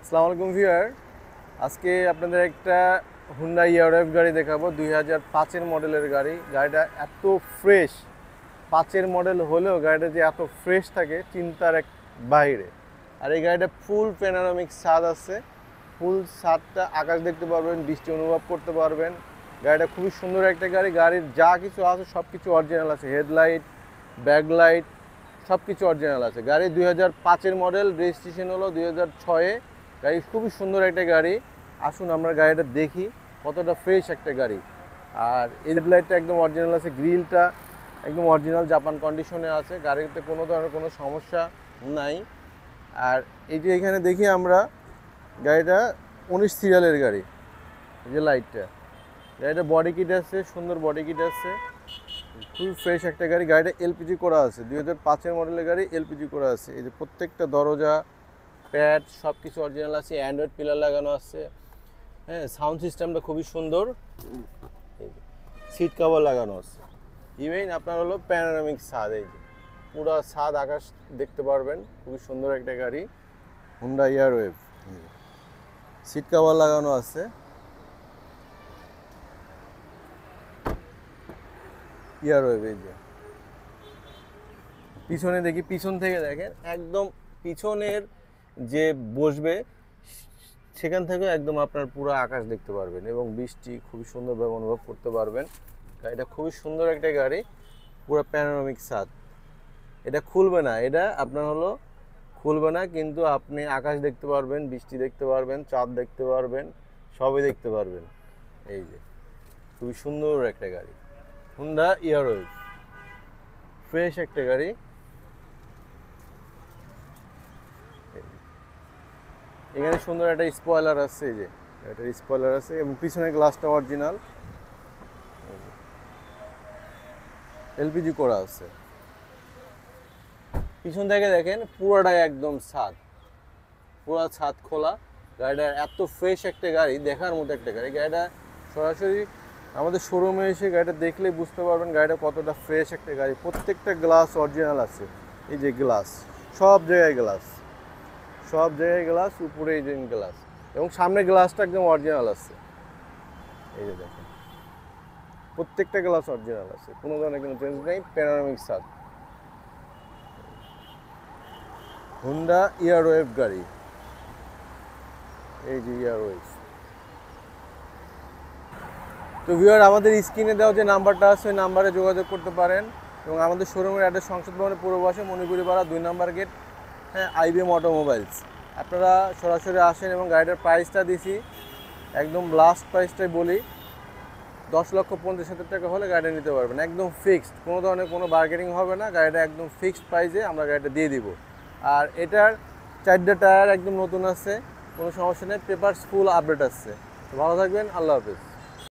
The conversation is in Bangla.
আসসালামু আলাইকুম ভিউয়ার। আজকে আপনাদের একটা হুন্ডা ইয়ারওয়েভ গাড়ি দেখাবো। 2005-এর মডেলের গাড়ি। গাড়িটা এত ফ্রেশ, 5-এর মডেল হলেও গাড়িটা যে এত ফ্রেশ থাকে চিন্তার এক বাইরে। আর এই গাড়িটা ফুল প্যানোরামিক ছাদ আছে। ফুল ছাদটা আকাশ দেখতে পারবেন, বৃষ্টি অনুভব করতে পারবেন। গাড়িটা খুবই সুন্দর একটা গাড়ি। গাড়ির যা কিছু আছে সব কিছু অরিজিনাল আছে। হেডলাইট, ব্যাকলাইট সব কিছু অরিজিনাল আছে। গাড়ি 2005-এর মডেল, রেজিস্ট্রেশন হলো 2006-এ। গাড়ি খুবই সুন্দর একটা গাড়ি। আসুন আমরা গাড়িটা দেখি কতটা ফ্রেশ একটা গাড়ি। আর হেডলাইটটা একদম অরিজিনাল আছে, গ্রিলটা একদম অরিজিনাল জাপান কন্ডিশনে আছে। গাড়িতে কোনো ধরনের কোনো সমস্যা নাই। আর এই যে এখানে দেখি আমরা গাড়িটা 19 সিরিয়ালের গাড়ি। এই যে লাইটটা, গাড়িটা বডি কিট আছে, সুন্দর বডি কিট আছে, খুব ফ্রেশ একটা গাড়ি। গাড়িটা এলপিজি করা আছে, 2005-এর মডেলের গাড়ি, এলপিজি করা আছে। এই যে প্রত্যেকটা দরজা, প্যাড সব কিছু অরিজিনাল আছে। অ্যান্ড্রয়েড পিলার লাগানো আছে। হ্যাঁ, সাউন্ড সিস্টেমটা খুবই সুন্দর। সিট কভার লাগানো আছে। ইভেন আপনার হলো প্যানোরামিক ছাদ। এই যে পুরো ছাদ আকাশ দেখতে পারবেন। খুবই সুন্দর একটা গাড়ি, হুন্ডা ইয়ারওয়েভ। সিট কভার লাগানো আছে। ইয়ারওয়েভ। এই যে পিছনে দেখি, পিছন থেকে দেখেন একদম পিছনের যে বসবে সেখান থেকে একদম আপনার পুরো আকাশ দেখতে পারবেন এবং বৃষ্টি খুবই সুন্দরভাবে অনুভব করতে পারবেন। গাড়িটা খুবই সুন্দর একটা গাড়ি, পুরো প্যানোরামিক ছাদ। এটা খুলবে না, এটা আপনার হলো খুলবে না, কিন্তু আপনি আকাশ দেখতে পারবেন, বৃষ্টি দেখতে পারবেন, চাঁদ দেখতে পারবেন, সবই দেখতে পারবেন। এই যে খুবই সুন্দর একটা গাড়ি, হুন্ডা ইয়ারওয়েভ, ফ্রেশ একটা গাড়ি। এখানে সুন্দর একটা স্পয়লার আছে। এই যে একটা স্পয়লার আছে এবং পিছনের গ্লাসটা অরিজিনাল, এলপিজি করা আছে। পিছন থেকে দেখেন পুরোটাই একদম ছাদ, পুরো ছাদ খোলা। গাড়িটা এত ফ্রেশ একটা গাড়ি, দেখার মতো একটা গাড়ি। গাড়িটা সরাসরি আমাদের শোরুমে এসে গাড়িটা দেখলে বুঝতে পারবেন গাড়িটা কতটা ফ্রেশ একটা গাড়ি। প্রত্যেকটা গ্লাস অরিজিনাল আছে। এই যে গ্লাস, সব জায়গায় গ্লাস, সব জায়গায় গ্লাস, উপরে এই যে গ্লাস, এবং সামনে গ্লাসটা একদম অরিজিনাল আছে। এই যে দেখেন প্রত্যেকটা গ্লাস অরিজিনাল আছে, কোনো ধরনের কোনো চেঞ্জ নেই। প্যানোরামিক ছাদ, হুন্ডা ইয়ারওয়েভ গাড়ি। এই যে ইয়ারওয়েভ। তো ভিউয়ার, আমাদের স্ক্রিনে দেওয়া যে নাম্বারটা আছে ওই নাম্বারে যোগাযোগ করতে পারেন। এবং আমাদের শোরুমের অ্যাড্রেস সংসদ ভবনের পূর্ব পাশে, মণিপুরি পাড়া 2 নম্বর গেট। হ্যাঁ, আইবিএম অটোমোবাইলস। আপনারা সরাসরি আসেন এবং গাড়িটার প্রাইসটা দিছি একদম লাস্ট প্রাইসটাই বলি, 10,50,000 টাকা হলে গাড়িটা নিতে পারবেন। একদম ফিক্সড, কোনো ধরনের কোনো বার্গেনিং হবে না। গাড়িটা একদম ফিক্সড প্রাইসে আমরা গাড়িটা দিয়ে দিব। আর এটার 4টা টায়ার একদম নতুন আছে, কোনো সমস্যা নেই। পেপারস ফুল আপডেট আছে। ভালো থাকবেন, আল্লাহ হাফেজ।